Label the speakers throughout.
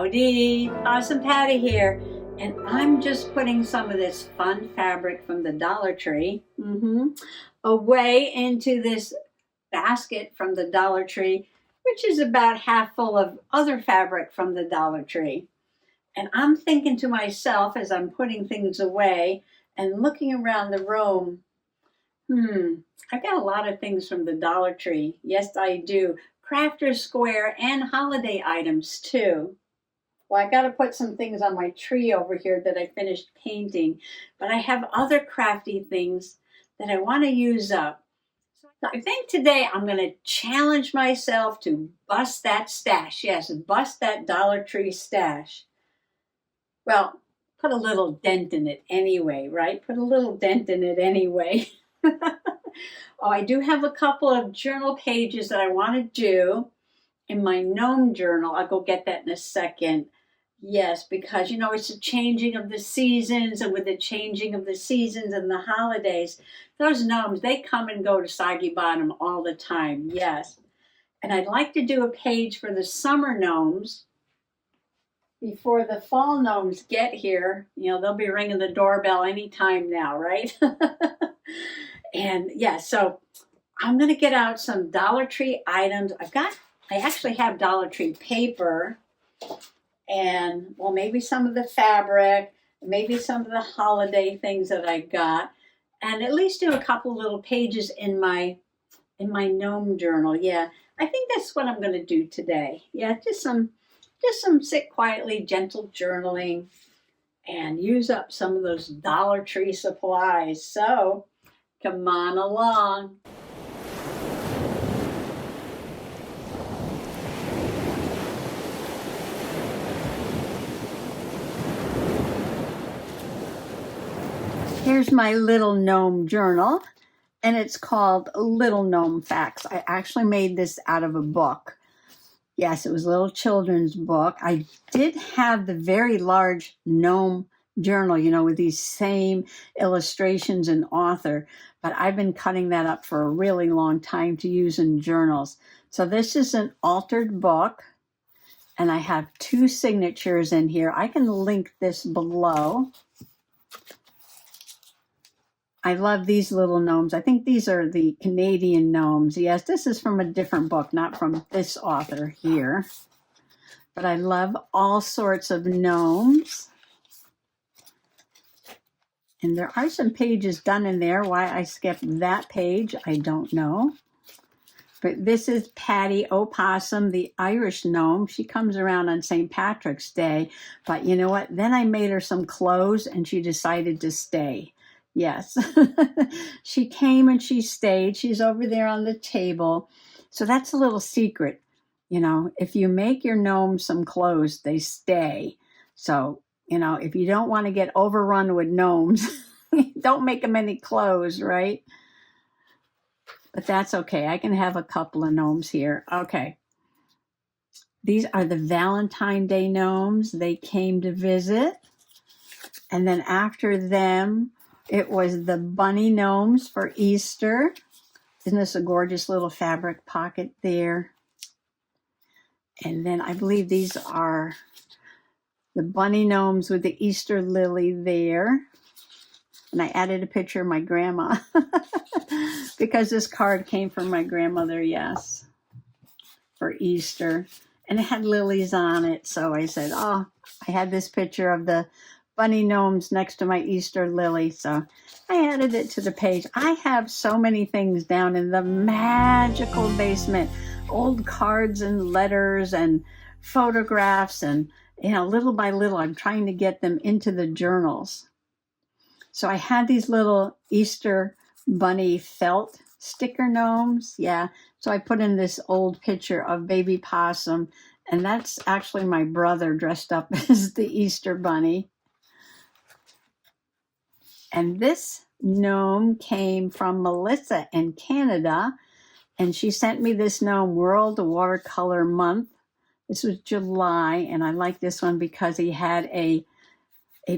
Speaker 1: Howdy, Awesome Patty here, and I'm just putting some of this fun fabric from the Dollar Tree away into this basket from the Dollar Tree, which is about half full of other fabric from the Dollar Tree. And I'm thinking to myself as I'm putting things away and looking around the room, I got a lot of things from the Dollar Tree. Yes, I do. Crafter's Square and holiday items too. Well, I got to put some things on my tree over here that I finished painting, but I have other crafty things that I want to use up. So I think today I'm going to challenge myself to bust that stash. Yes, bust that Dollar Tree stash. Well, put a little dent in it anyway, right? Put a little dent in it anyway. Oh, I do have a couple of journal pages that I want to do in my Gnome journal. I'll go get that in a second. Yes, because it's the changing of the seasons, and with the changing of the seasons and the holidays, those gnomes, they come and go to Soggy Bottom all the time. Yes. And I'd like to do a page for the summer gnomes before the fall gnomes get here. They'll be ringing the doorbell anytime now, right? And yeah, so I'm going to get out some Dollar Tree items. I actually have Dollar Tree paper and, well, maybe some of the fabric, maybe some of the holiday things that I got, and at least do a couple little pages in my Gnome journal. Yeah, I think that's what I'm going to do today. Yeah, just some sit quietly, gentle journaling, and use up some of those Dollar Tree supplies. So come on along. Here's my little gnome journal, and it's called Little Gnome Facts. I actually made this out of a book. Yes, it was a little children's book. I did have the very large gnome journal, with these same illustrations and author, but I've been cutting that up for a really long time to use in journals. So this is an altered book, and I have 2 signatures in here. I can link this below. I love these little gnomes. I think these are the Canadian gnomes. Yes, this is from a different book, not from this author here. But I love all sorts of gnomes. And there are some pages done in there. Why I skipped that page, I don't know. But this is Patty Opossum, the Irish gnome. She comes around on St. Patrick's Day. But you know what? Then I made her some clothes and she decided to stay. Yes, she came and she stayed. She's over there on the table. So that's a little secret. If you make your gnomes some clothes, they stay. So, if you don't want to get overrun with gnomes, don't make them any clothes, right? But that's okay. I can have a couple of gnomes here. Okay. These are the Valentine Day gnomes. They came to visit. And then after them, it was the bunny gnomes for Easter. Isn't this a gorgeous little fabric pocket there? And then I believe these are the bunny gnomes with the Easter lily there. And I added a picture of my grandma because this card came from my grandmother, yes, for Easter. And it had lilies on it. So I said, I had this picture of the bunny gnomes next to my Easter lily, so I added it to the page. I have so many things down in the magical basement, old cards and letters and photographs, and little by little I'm trying to get them into the journals. So I had these little Easter bunny felt sticker gnomes, yeah, so I put in this old picture of baby possum, and that's actually my brother dressed up as the Easter bunny. And this gnome came from Melissa in Canada, and she sent me this gnome, World Watercolor Month. This was July, and I like this one because he had a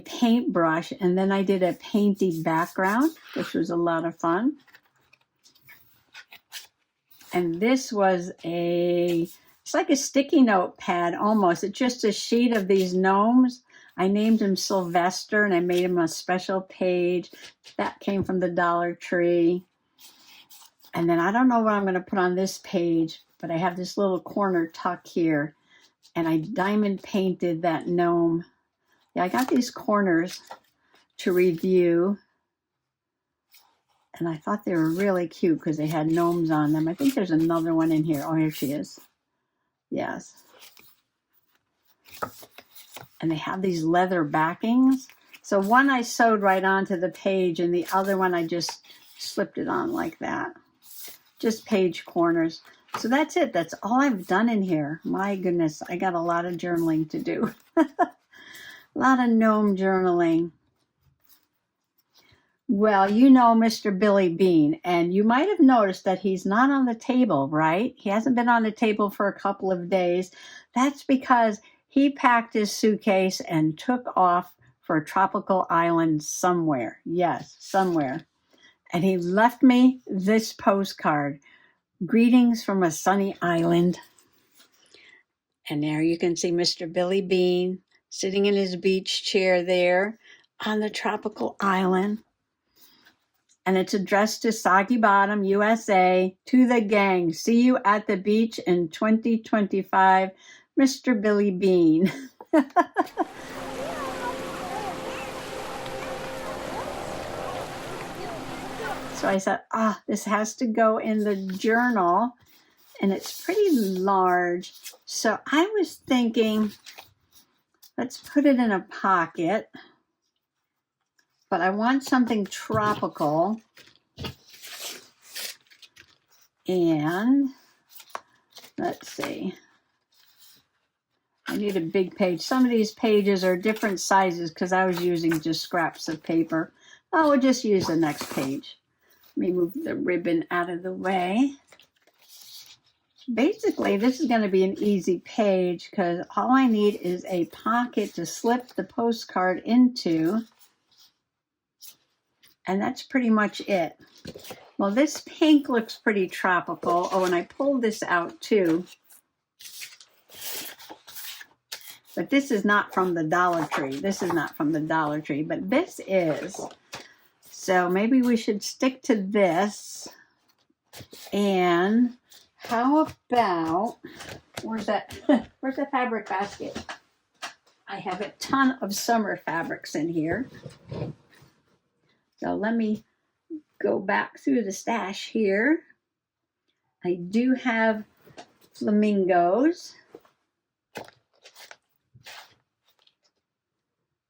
Speaker 1: paintbrush, and then I did a painty background, which was a lot of fun. And this was a It's like a sticky note pad almost. It's just a sheet of these gnomes. I named him Sylvester and I made him a special page. That came from the Dollar Tree. And then I don't know what I'm going to put on this page, but I have this little corner tuck here. And I diamond painted that gnome. Yeah, I got these corners to review. And I thought they were really cute because they had gnomes on them. I think there's another one in here. Oh, here she is. Yes. And they have these leather backings. So one I sewed right onto the page and the other one I just slipped it on like that. Just page corners. So that's it. That's all I've done in here. My goodness, I got a lot of journaling to do. A lot of gnome journaling. Well, you know Mr. Billy Bean, and you might have noticed that he's not on the table, right? He hasn't been on the table for a couple of days. That's because he packed his suitcase and took off for a tropical island somewhere. Yes, somewhere. And he left me this postcard. Greetings from a sunny island. And there you can see Mr. Billy Bean sitting in his beach chair there on the tropical island. And it's addressed to Soggy Bottom, USA, to the gang. See you at the beach in 2025, Mr. Billy Bean. So I said, this has to go in the journal. And it's pretty large. So I was thinking, let's put it in a pocket. But I want something tropical. And let's see. I need a big page. Some of these pages are different sizes because I was using just scraps of paper. Oh, we'll just use the next page. Let me move the ribbon out of the way. Basically, this is going to be an easy page because all I need is a pocket to slip the postcard into. And that's pretty much it. Well, this pink looks pretty tropical. Oh, and I pulled this out too. But this is not from the Dollar Tree. This is not from the Dollar Tree, but this is. So maybe we should stick to this. And how about, where's that fabric basket? I have a ton of summer fabrics in here. So let me go back through the stash here. I do have flamingos.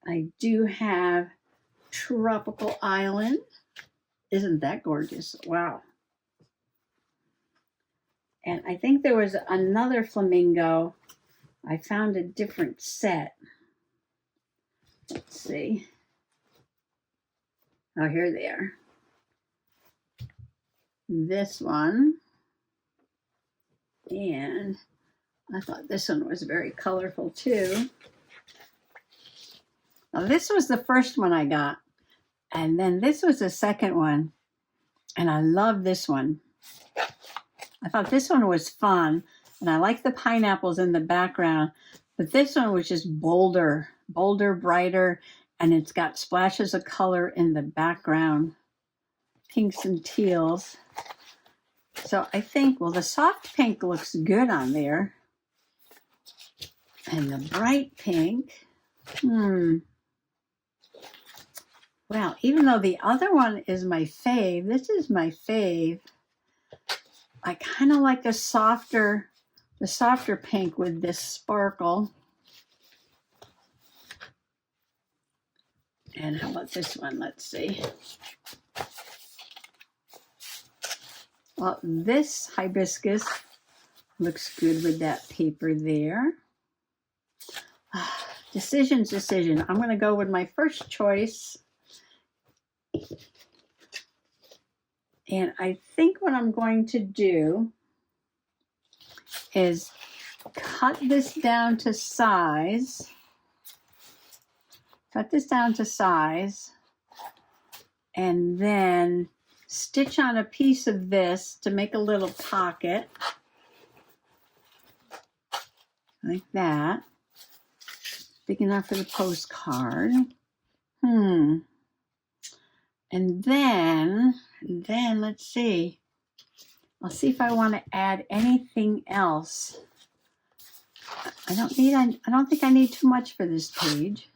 Speaker 1: I do have tropical island. Isn't that gorgeous? Wow. And I think there was another flamingo. I found a different set. Let's see. Oh, here they are. This one. And I thought this one was very colorful too. Now, this was the first one I got. And then this was the second one. And I love this one. I thought this one was fun. And I like the pineapples in the background. But this one was just bolder, brighter. And it's got splashes of color in the background. Pinks and teals. So I think, well, the soft pink looks good on there. And the bright pink. Well, even though the other one is my fave, this is my fave. I kind of like the softer pink with this sparkle. And how about this one? Let's see. Well, this hibiscus looks good with that paper there. Decision. I'm going to go with my first choice. And I think what I'm going to do is cut this down to size. And then stitch on a piece of this to make a little pocket. like that. Big enough for the postcard. And then let's see. I'll see if I want to add anything else. I don't think I need too much for this page.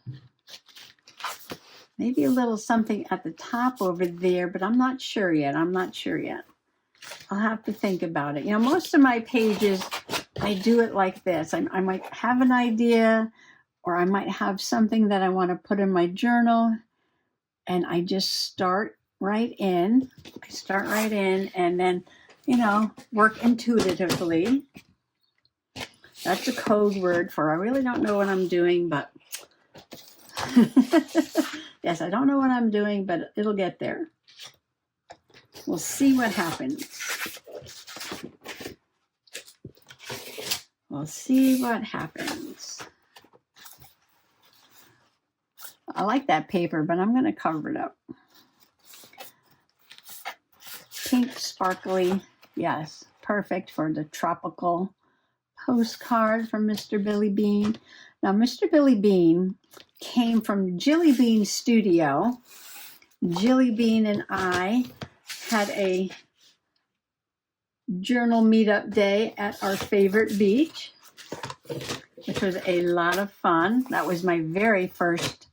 Speaker 1: Maybe a little something at the top over there, but I'm not sure yet. I'll have to think about it. You know, most of my pages, I do it like this. I might have an idea, or I might have something that I want to put in my journal, and I just start right in. And then, you know, work intuitively. That's a code word for I really don't know what I'm doing, but yes, I don't know what I'm doing, but it'll get there. We'll see what happens. I like that paper, but I'm going to cover it up. Pink, sparkly. Yes, perfect for the tropical postcard from Mr. Billy Bean. Now, Mr. Billy Bean came from Jilly Bean's studio. Jilly Bean and I had a journal meetup day at our favorite beach, which was a lot of fun. That was my very first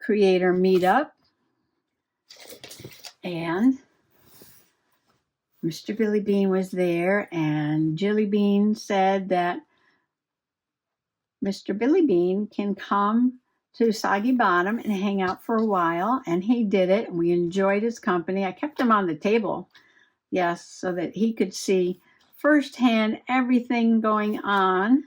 Speaker 1: creator meetup. And Mr. Billy Bean was there, and Jilly Bean said that Mr. Billy Bean can come to Soggy Bottom and hang out for a while, and he did it. We enjoyed his company. I kept him on the table, yes, so that he could see firsthand everything going on.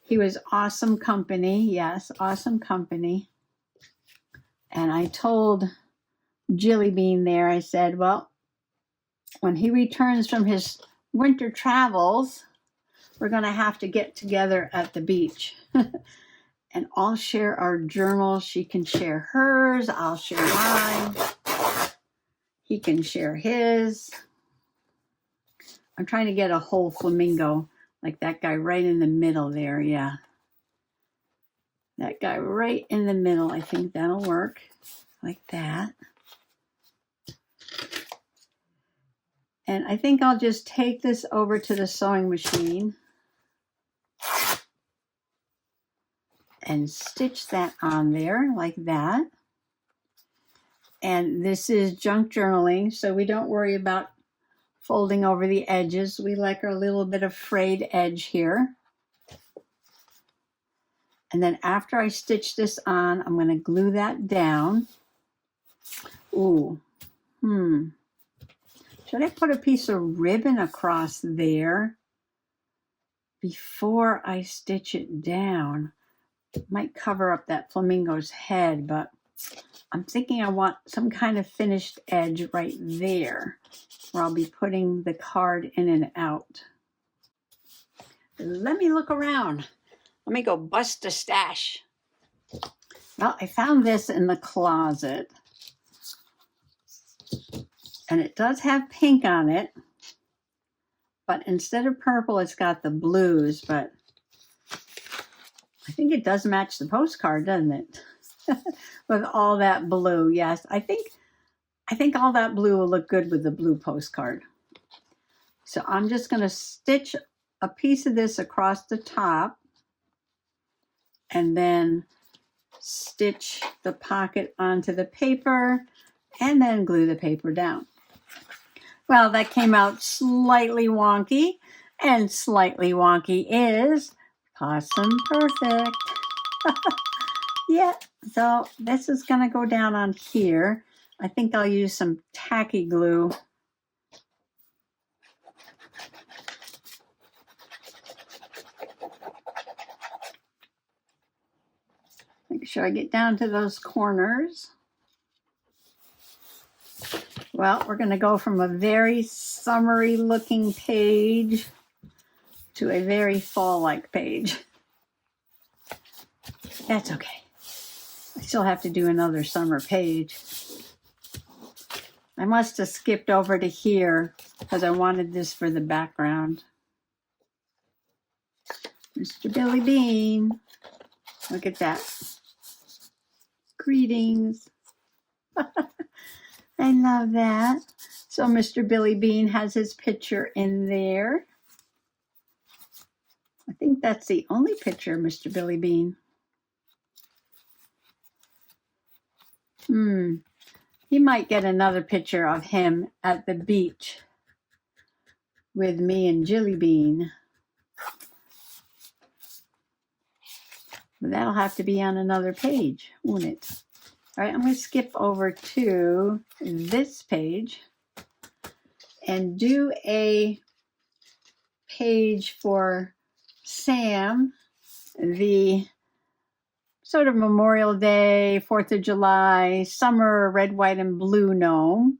Speaker 1: He was awesome company, yes, awesome company. And I told Jilly Bean there, I said, well, when he returns from his winter travels, we're going to have to get together at the beach. And I'll share our journals. She can share hers. I'll share mine. He can share his. I'm trying to get a whole flamingo, like that guy right in the middle there. Yeah. That guy right in the middle. I think that'll work like that. And I think I'll just take this over to the sewing machine and stitch that on there like that. And this is junk journaling, so we don't worry about folding over the edges. We like our little bit of frayed edge here. And then after I stitch this on, I'm going to glue that down. Ooh, should I put a piece of ribbon across there before I stitch it down? Might cover up that flamingo's head, but I'm thinking I want some kind of finished edge right there where I'll be putting the card in and out. Let me look around. Let me go bust a stash. Well, I found this in the closet. And it does have pink on it. But instead of purple, it's got the blues. But I think it does match the postcard, doesn't it? With all that blue. Yes, I think all that blue will look good with the blue postcard. So I'm just going to stitch a piece of this across the top and then stitch the pocket onto the paper and then glue the paper down. Well, that came out slightly wonky, and slightly wonky is Possum Perfect. Yeah, so this is going to go down on here. I think I'll use some tacky glue. Make sure I get down to those corners. Well, we're going to go from a very summery looking page to a very fall-like page. That's okay. I still have to do another summer page. I must have skipped over to here because I wanted this for the background. Mr. Billy Bean. Look at that. Greetings. I love that. So Mr. Billy Bean has his picture in there. I think that's the only picture of Mr. Billy Bean. He might get another picture of him at the beach with me and Jilly Bean. But that'll have to be on another page, won't it? All right, I'm going to skip over to this page and do a page for Sam, the sort of Memorial Day, 4th of July, summer red, white, and blue gnome.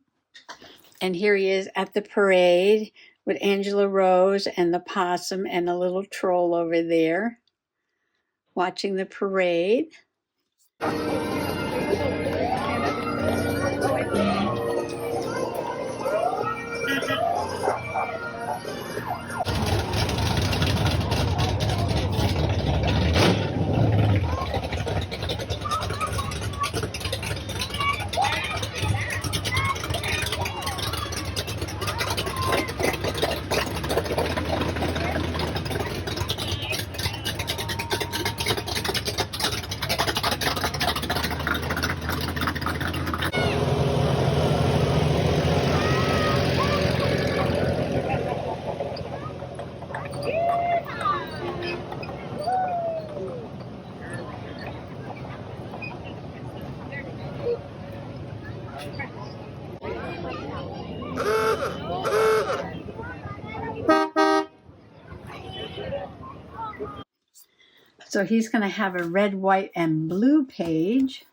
Speaker 1: And here he is at the parade with Angela Rose and the possum and a little troll over there watching the parade. So he's going to have a red, white, and blue page.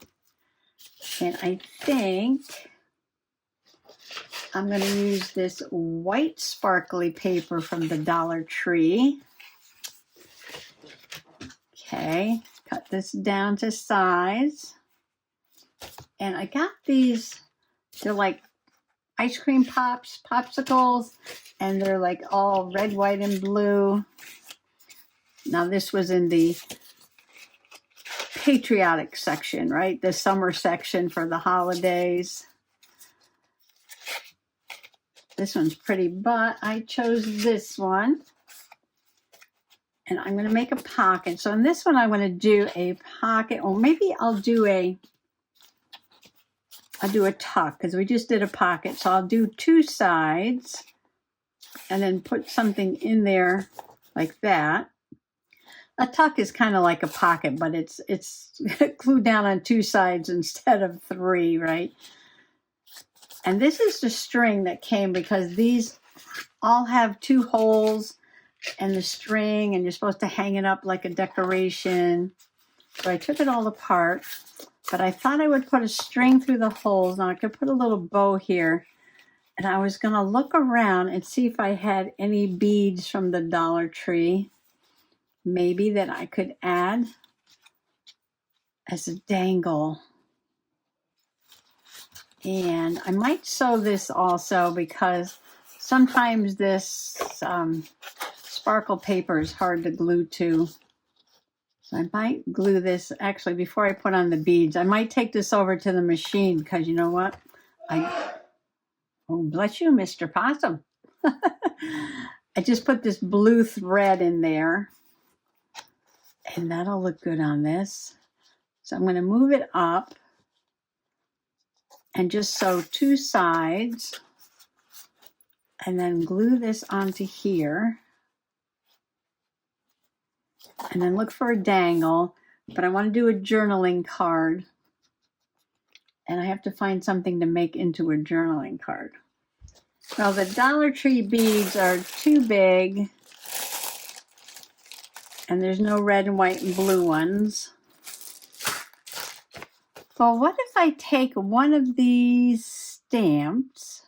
Speaker 1: And I think I'm going to use this white sparkly paper from the Dollar Tree. Okay, cut this down to size. And I got these, they're like ice cream pops, popsicles, and they're like all red, white, and blue. Now this was in the Patriotic section, right? The summer section for the holidays. This one's pretty, but I chose this one. And I'm going to make a pocket. So in this one, I'm going to do a pocket, or maybe I'll do a tuck, because we just did a pocket. So I'll do two sides and then put something in there like that. A tuck is kind of like a pocket, but it's glued down on two sides instead of three, right? And this is the string that came because these all have two holes and the string, and you're supposed to hang it up like a decoration. So I took it all apart, but I thought I would put a string through the holes. Now I could put a little bow here, and I was going to look around and see if I had any beads from the Dollar Tree, maybe that I could add as a dangle. And I might sew this also because sometimes this sparkle paper is hard to glue to. So I might glue this, actually, before I put on the beads. I might take this over to the machine because you know what? Oh, bless you, Mr. Possum. I just put this blue thread in there. And that'll look good on this. So I'm going to move it up and just sew two sides and then glue this onto here. And then look for a dangle, but I want to do a journaling card. And I have to find something to make into a journaling card. Well, the Dollar Tree beads are too big. And there's no red and white and blue ones. Well, what if I take one of these stamps,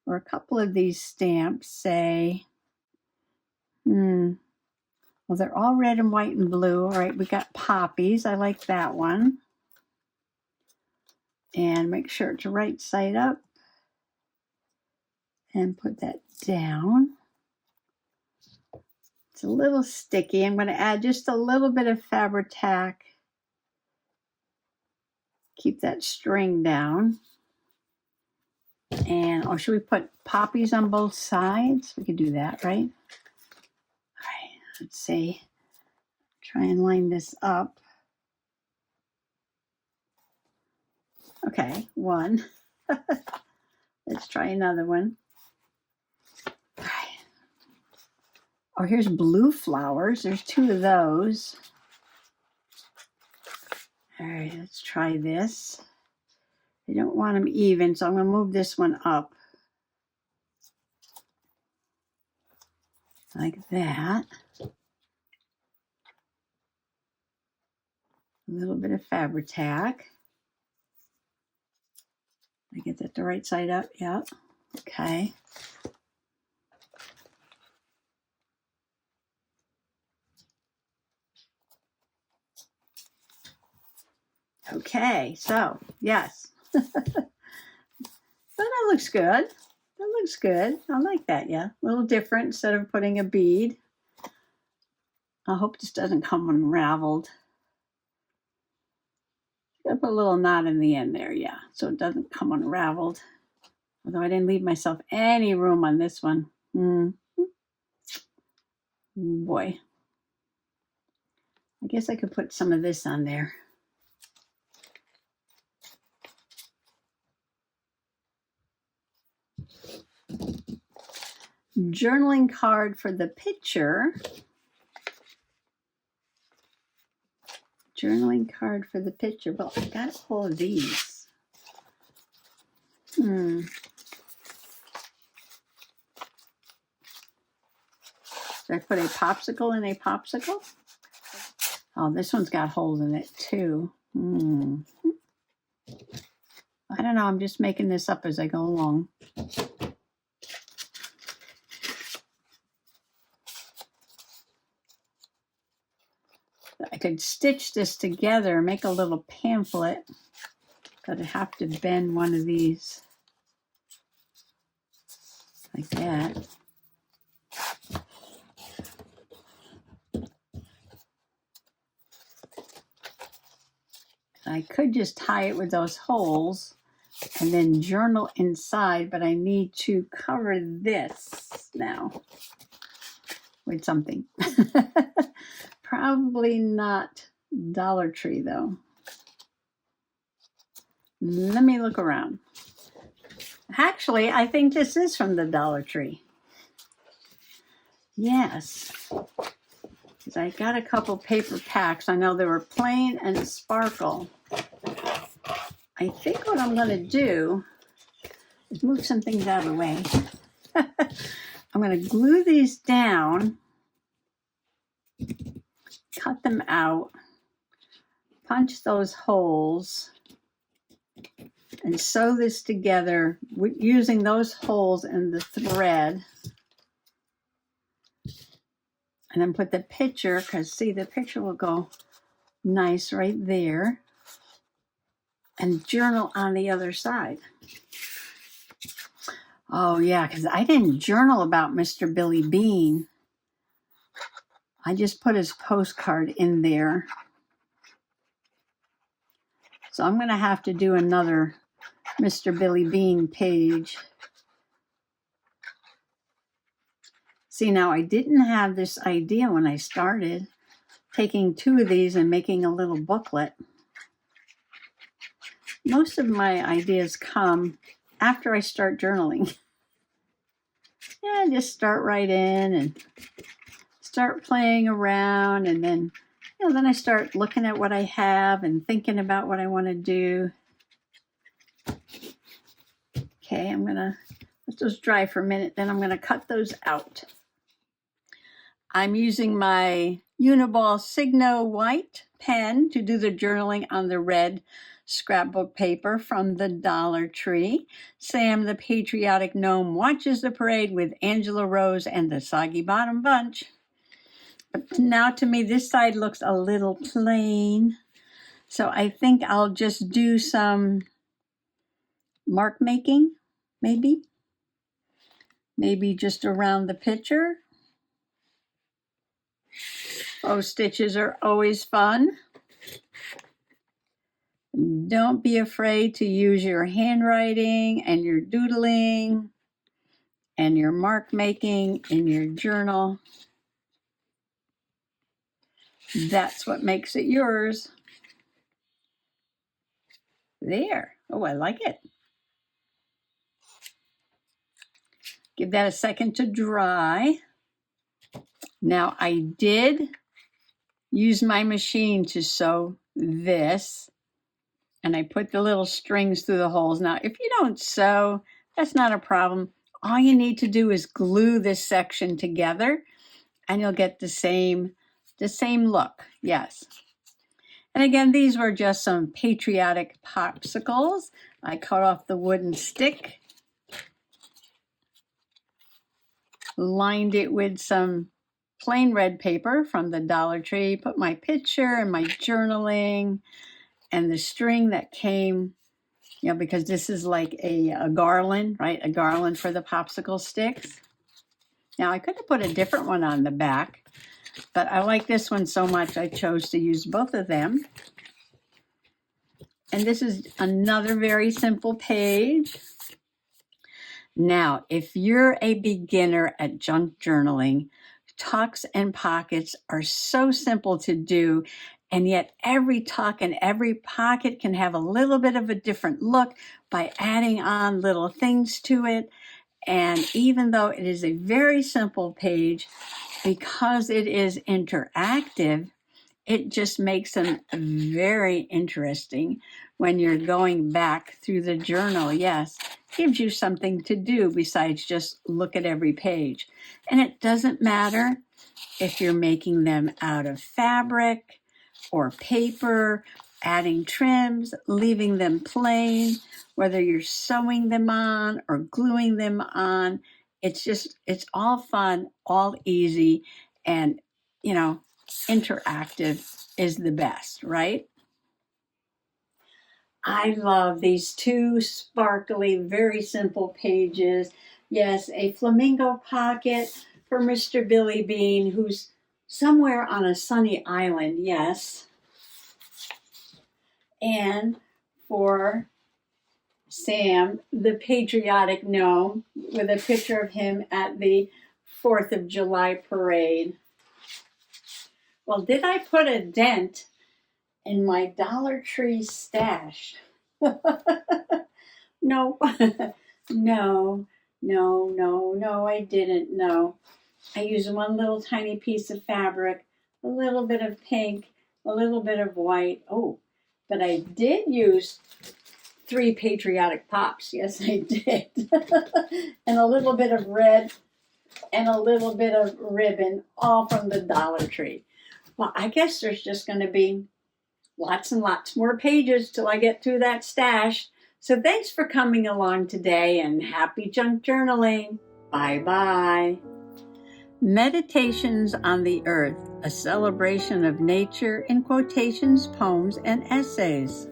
Speaker 1: or a couple of these stamps, say, well, they're all red and white and blue. All right, we got poppies. I like that one. And make sure it's right side up. And put that down. It's a little sticky. I'm going to add just a little bit of Fabri-Tac. Keep that string down. And, or should we put poppies on both sides? We could do that, right? All right, let's see. Try and line this up. Okay, one. Let's try another one. All right. Oh, here's blue flowers. There's 2 of those. All right, let's try this. I don't want them even, so I'm going to move this one up. Like that. A little bit of Fabri-Tac. Did I get that the right side up? Yep. Okay. Okay, so yes. But that looks good. That looks good. I like that, yeah. A little different instead of putting a bead. I hope this doesn't come unraveled. I put a little knot in the end there, yeah, so it doesn't come unraveled. Although I didn't leave myself any room on this one. Boy. I guess I could put some of this on there. Journaling card for the picture. Journaling card for the picture. Well, I got a full of these. Should I put a popsicle in a popsicle? Oh, this one's got holes in it too. I don't know. I'm just making this up as I go along. I could stitch this together, make a little pamphlet, but I have to bend one of these like that. I could just tie it with those holes and then journal inside, but I need to cover this now with something. Probably not Dollar Tree though. Let me look around. Actually, I think this is from the Dollar Tree. Yes. Because I got a couple paper packs. I know they were plain and sparkle. I think what I'm going to do is move some things out of the way. I'm going to glue these down, cut them out, punch those holes, and sew this together using those holes in the thread. And then put the picture, because see, the picture will go nice right there. And journal on the other side. Oh yeah, because I didn't journal about Mr. Billy Bean. I just put his postcard in there. So I'm going to have to do another Mr. Billy Bean page. See, now I didn't have this idea when I started, taking 2 of these and making a little booklet. Most of my ideas come after I start journaling. Yeah, just start right in and start playing around, and then, then I start looking at what I have and thinking about what I want to do. Okay, I'm gonna let those dry for a minute, then I'm gonna cut those out. I'm using my Uniball Signo white pen to do the journaling on the red scrapbook paper from the Dollar Tree. Sam the Patriotic Gnome watches the parade with Angela Rose and the Soggy Bottom Bunch. But now to me, this side looks a little plain. So I think I'll just do some mark making, maybe. Maybe just around the picture. Oh, stitches are always fun. Don't be afraid to use your handwriting and your doodling and your mark making in your journal. That's what makes it yours. There. Oh, I like it. Give that a second to dry. Now, I did use my machine to sew this, and I put the little strings through the holes. Now, if you don't sew, that's not a problem. All you need to do is glue this section together, and you'll get the same look. Yes. And again, these were just some Patriotic popsicles. I cut off the wooden stick, lined it with some plain red paper from the Dollar Tree, put my picture and my journaling and the string that came, because this is like a garland, right? A garland for the popsicle sticks. Now, I could have put a different one on the back, but I like this one so much I chose to use both of them. And this is another very simple page. Now, if you're a beginner at junk journaling, tucks and pockets are so simple to do, and yet every tuck and every pocket can have a little bit of a different look by adding on little things to it. And even though it is a very simple page, because it is interactive, it just makes them very interesting when you're going back through the journal. Yes, gives you something to do besides just look at every page. And it doesn't matter if you're making them out of fabric or paper, adding trims, leaving them plain, whether you're sewing them on or gluing them on. It's all fun, all easy, and, interactive is the best, right? I love these two sparkly, very simple pages. Yes, a flamingo pocket for Mr. Billy Bean, who's somewhere on a sunny island, yes. And for Sam, the patriotic gnome, with a picture of him at the 4th of July parade. Well, did I put a dent in my Dollar Tree stash? No, no, I didn't. No, I used one little tiny piece of fabric, a little bit of pink, a little bit of white. Oh, but I did use 3 patriotic pops. Yes, I did. And a little bit of red and a little bit of ribbon, all from the Dollar Tree. Well, I guess there's just going to be lots and lots more pages till I get through that stash. So thanks for coming along today, and happy junk journaling. Bye-bye. Meditations on the Earth, a celebration of nature in quotations, poems, and essays.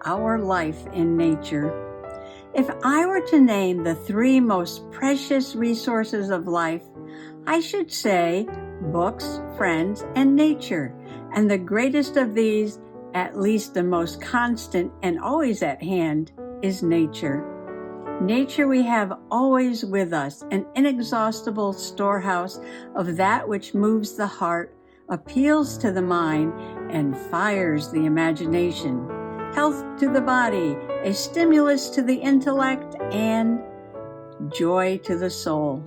Speaker 1: Our life in nature. If I were to name the 3 most precious resources of life, I should say books, friends, and nature. And the greatest of these, at least the most constant and always at hand, is nature. Nature we have always with us, an inexhaustible storehouse of that which moves the heart, appeals to the mind, and fires the imagination. Health to the body, a stimulus to the intellect, and joy to the soul.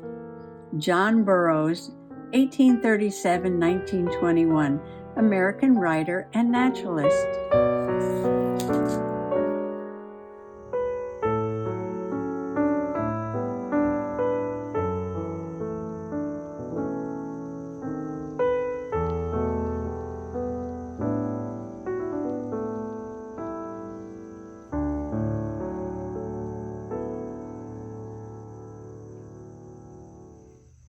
Speaker 1: John Burroughs, 1837-1921, American writer and naturalist.